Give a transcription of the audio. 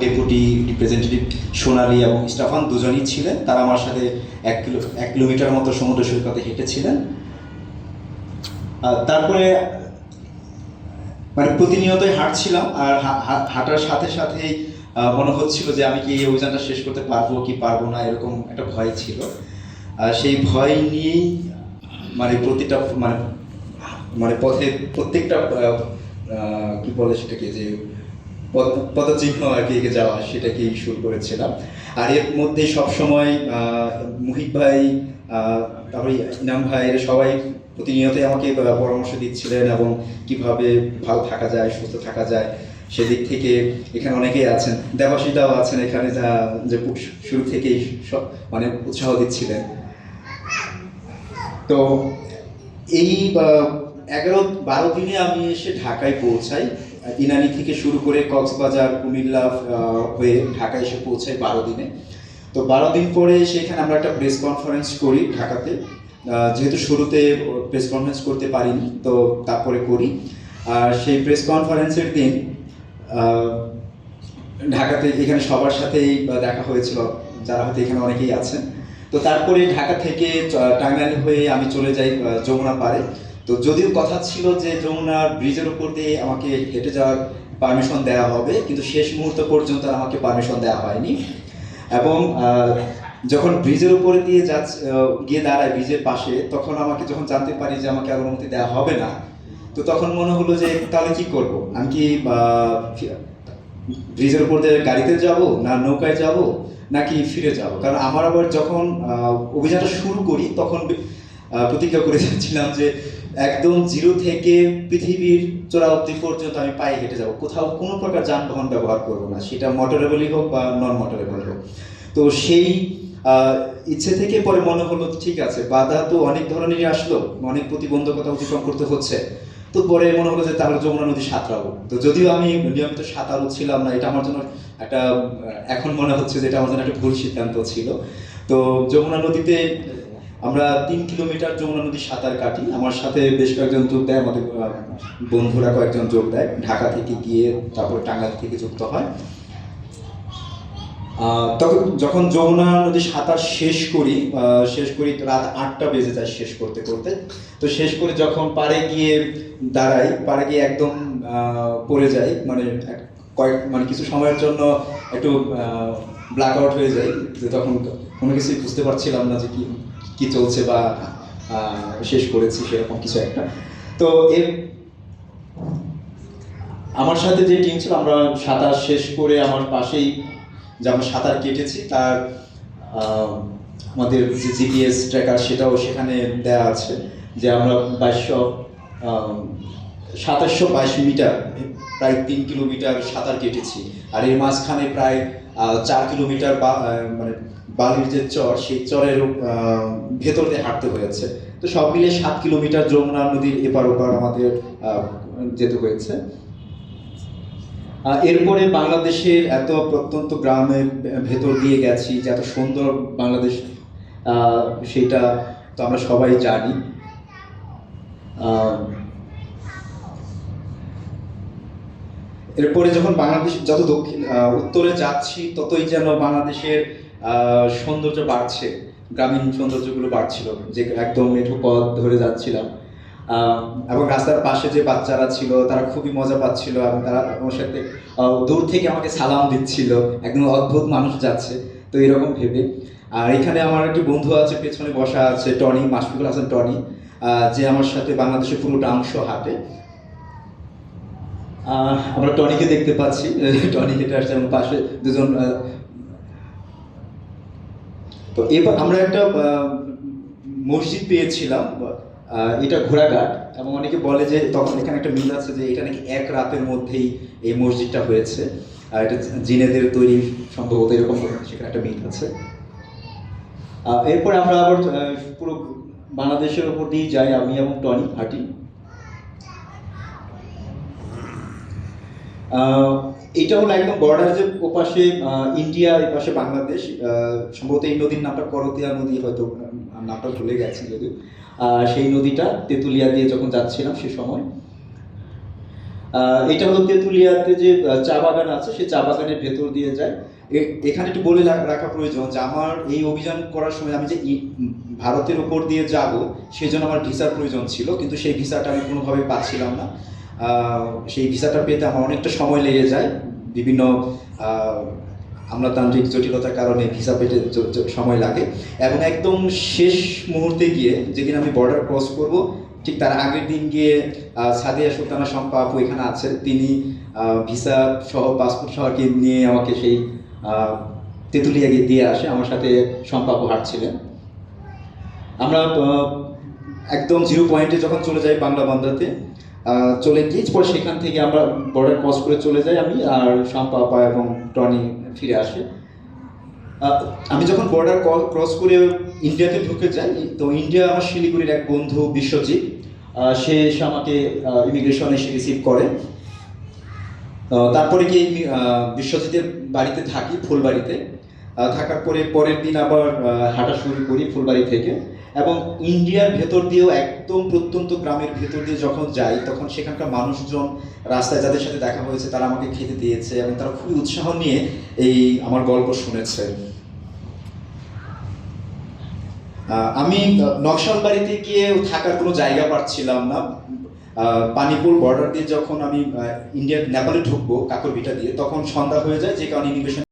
Deputy representative সোনালী এবং স্টাফান দুজনই ছিলেন। তারা আমার সাথে 1 কিলোমিটার মতো সমুদ্র সৈকতে হেঁটেছিলেন। তারপরে মানে প্রতিনিয়তই হাঁটছিলাম, আর হাঁটার সাথে সাথেই মনে হচ্ছিল যে আমি কি এই অভিযানটা শেষ করতে পারবো কি পারবো না, এরকম একটা ভয় ছিল। সেই ভয় নিয়েই মানে প্রতিটা মানে মানে পথে প্রত্যেকটা কি বলে সেটাকে, যে পদচিহ্ন আর কি এগিয়ে যাওয়া, সেটাকেই শুরু করেছিলাম। আর এর মধ্যে সবসময় মুহিত ভাই, তারপরে ইনাম ভাই, এরা সবাই প্রতিনিয়তই আমাকে পরামর্শ দিচ্ছিলেন এবং কিভাবে ভালো থাকা যায়, সুস্থ থাকা যায় সেদিক থেকে। এখানে অনেকেই আছেন, দেবাশিদাও আছেন এখানে, যে শুরু থেকেই সব মানে উৎসাহ দিচ্ছিলেন। তো এই 11-12 দিনে আমি এসে ঢাকায় পৌঁছাই। ইনানি থেকে শুরু করে কক্সবাজার, কুমিল্লা হয়ে ঢাকায় এসে পৌঁছাই 12 দিনে। তো 12 দিন পরে সেখানে আমরা একটা প্রেস কনফারেন্স করি ঢাকাতে। যেহেতু শুরুতে প্রেস কনফারেন্স করতে পারিনি, তো তারপরে করি। আর সেই প্রেস কনফারেন্সের দিন ঢাকাতে এখানে সবার সাথেই দেখা হয়েছিল, যারা হয়তো এখানে অনেকেই আছেন। তো তারপরে ঢাকা থেকে টাঙ্গাইল হয়ে আমি চলে যাই যমুনা পাড়ে। তো যদিও কথা ছিল যে যমুনার ব্রিজের উপর দিয়ে আমাকে হেঁটে যাওয়ার পারমিশন দেওয়া হবে, কিন্তু শেষ মুহূর্ত পর্যন্ত আমাকে পারমিশন দেওয়া হয়নি। এবং যখন ব্রিজের উপরে দিয়ে গিয়ে দাঁড়ায় ব্রিজের পাশে, তখন আমাকে যখন জানতে পারি যে আমাকে আর অনুমতি দেওয়া হবে না, তো তখন মনে হলো যে তাহলে কি করব, আমি কি ব্রিজের উপর দিয়ে গাড়িতে যাব, না নৌকায় যাব, নাকি ফিরে যাব। কারণ আমার আবার যখন অভিযানটা শুরু করি তখন প্রতিজ্ঞা করে যাচ্ছিলাম যে একদম জিরো থেকে পৃথিবীর চূড়া অবধি পর্যন্ত আমি পায়ে হেঁটে যাব, কোথাও কোনো প্রকার যানবাহন ব্যবহার করব না, সেটা মোটরেবলই হোক বা নন মোটরেবল হোক। তো সেই ইচ্ছে থেকে পরে মনে হলো ঠিক আছে, বাধা তো অনেক ধরনেরই আসলো, অনেক প্রতিবন্ধকতা অতিক্রম করতে হচ্ছে। তো পরে মনে হলো যে তাহলে যমুনা নদী সাঁতরাবো। তো যদিও আমি নিয়মিত সাঁতারু ছিলাম না, এটা আমার জন্য একটা, এখন মনে হচ্ছে যে এটা আমার জন্য একটা ভুল সিদ্ধান্ত ছিল। তো যমুনা নদীতে আমরা 3 কিলোমিটার যমুনা নদী সাঁতার কাটি। আমার সাথে বেশ কয়েকজন যোগ দেয়, আমাদের বন্ধুরা কয়েকজন যোগ দেয়, ঢাকা থেকে গিয়ে তারপরে টাঙ্গাইল থেকে যুক্ত হয়। তখন যখন যমুনা নদী সাঁতার শেষ করি রাত 8টা বেজে যায় শেষ করতে করতে। তো শেষ করে যখন পাড়ে গিয়ে দাঁড়াই, পাড়ে গিয়ে একদম পড়ে যাই, মানে মানে কিছু সময়ের জন্য একটু ব্ল্যাক আউট হয়ে যায়, যে তখন কোনো কিছুই বুঝতে পারছিলাম না যে কি চলছে বা শেষ করেছি সেরকম কিছু একটা। তো আমার সাথে যে টিম ছিল, আমরা সাঁতার শেষ করে আমার পাশেই যে আমরা সাঁতার কেটেছি তার আমাদের যে জিপিএস ট্র্যাকার সেটাও সেখানে দেওয়া আছে, যে আমরা 2722 মিটার, প্রায় 3 কিলোমিটার সাঁতার কেটেছি। আর এর মাঝখানে প্রায় 4 কিলোমিটার মানে বালির যে চর, সেই চরের ভেতর দিয়ে হাঁটতে হয়েছে। তো সব মিলে 7 কিলোমিটার যমুনা নদীর এপার ওপার আমাদের যেতে হয়েছে। এরপরে বাংলাদেশের এত প্রত্যন্ত গ্রামের ভেতর দিয়ে গেছি, যে এত সুন্দর বাংলাদেশ, সেটা তো আমরা সবাই জানি। এরপরে যখন বাংলাদেশ যত উত্তরে যাচ্ছি, ততই যেন বাংলাদেশের সৌন্দর্য বাড়ছে, গ্রামীণ সৌন্দর্যগুলো বাড়ছিল, যে একদম মেঠো পথ ধরে যাচ্ছিলাম। এবং রাস্তার পাশে যে বাচ্চারা ছিল তারা খুবই মজা পাচ্ছিল, এবং তারা আমার সাথে দূর থেকে আমাকে সালাম দিচ্ছিল, একদম অদ্ভুত মানুষ যাচ্ছে, তো এরকম ভেবে। আর এখানে আমার একটি বন্ধু আছে, পেছনে বসা আছে টনি, মাশফিকুল হাসান টনি, যে আমার সাথে বাংলাদেশের পুরোটা অংশ হাঁটে। আমরা টনিকে দেখতে পাচ্ছি, টনি হেঁটে আসছে, এবং পাশে দুজন। তো এবার আমরা একটা মসজিদ পেয়েছিলাম, এটা ঘোড়াঘাট, এবং অনেকে বলে যে তখন এখানে একটা মিল আছে যে এটা নাকি 1 রাতের মধ্যেই এই মসজিদটা হয়েছে, আর এটা জিনেদের তৈরি সম্ভবত, এরকম সেখানে একটা মিল আছে। এরপরে আমরা আবার পুরো বাংলাদেশের উপর দিয়ে যাই, আমি এবং টনি হাঁটি। এটা হলো একদম বর্ডার, যে ওপাশে ইন্ডিয়া, এই পাশে বাংলাদেশ। সম্ভবত এই নদীর নামটা করতিয়া নদী, হয়তো নামটা ভুলে গেছি যদিও। সেই নদীটা তেঁতুলিয়া দিয়ে যখন যাচ্ছিলাম সে সময়। এটা হলো তেঁতুলিয়াতে যে চা বাগান আছে, সেই চা বাগানের ভেতর দিয়ে যায়। এখানে একটু বলে রাখা প্রয়োজন যে আমার এই অভিযান করার সময় আমি যে ভারতের উপর দিয়ে যাব, সেই জন্য আমার ভিসার প্রয়োজন ছিল, কিন্তু সেই ভিসাটা আমি কোনোভাবেই পাচ্ছিলাম না। সেই ভিসাটা পেতে আমার অনেকটা সময় লেগে যায়, বিভিন্ন আমলাতান্ত্রিক জটিলতার কারণে ভিসা পেতে সময় লাগে। এবং একদম শেষ মুহূর্তে গিয়ে, যেদিন আমি বর্ডার ক্রস করব, ঠিক তার আগের দিন গিয়ে সাদিয়া সুলতানা শম্পা আপু এখানে আছেন, তিনি ভিসা সহ পাসপোর্ট সহ কি নিয়ে আমাকে সেই তেঁতুলিয়া গিয়ে দিয়ে আসে। আমার সাথে শম্পা আপু হাঁটছিলেন। আমরা একদম জিরো পয়েন্টে যখন চলে যাই বাংলা বান্দাতে, চলে গিয়ে পরে সেখান থেকে আমরা বর্ডার ক্রস করে চলে যাই আমি আর শম্পা আপা এবং টনি ফিরে আসে। আমি যখন বর্ডার ক্রস করে ইন্ডিয়াতে ঢুকে যাই, তো ইন্ডিয়া আমার শিলিগুড়ির এক বন্ধু বিশ্বজিৎ, সে এসে আমাকে ইমিগ্রেশনে এসে রিসিভ করে। তারপরে গিয়ে বিশ্বজিতের বাড়িতে থাকি, ফুলবাড়িতে। থাকার পরে পরের দিন আবার হাঁটা শুরু করি ফুলবাড়ি থেকে, এবং ইন্ডিয়ার ভেতর দিয়েও একদম প্রত্যন্ত গ্রামের ভেতর দিয়ে যখন যাই, তখন সেখানকার মানুষজন রাস্তায় যাদের সাথে দেখা হয়েছে তারা আমাকে খেতে দিয়েছে এবং তারা খুবই উৎসাহ নিয়ে এই আমার গল্প শুনেছে। আমি নকশালবাড়িতে গিয়ে থাকার কোনো জায়গা পাচ্ছিলাম না। পানিপুর বর্ডার দিয়ে যখন আমি ইন্ডিয়ার নেপালে ঢুকবো কাকরভিটা দিয়ে, তখন সন্ধ্যা হয়ে যায়, যে কারণে ইমিগ্রেশন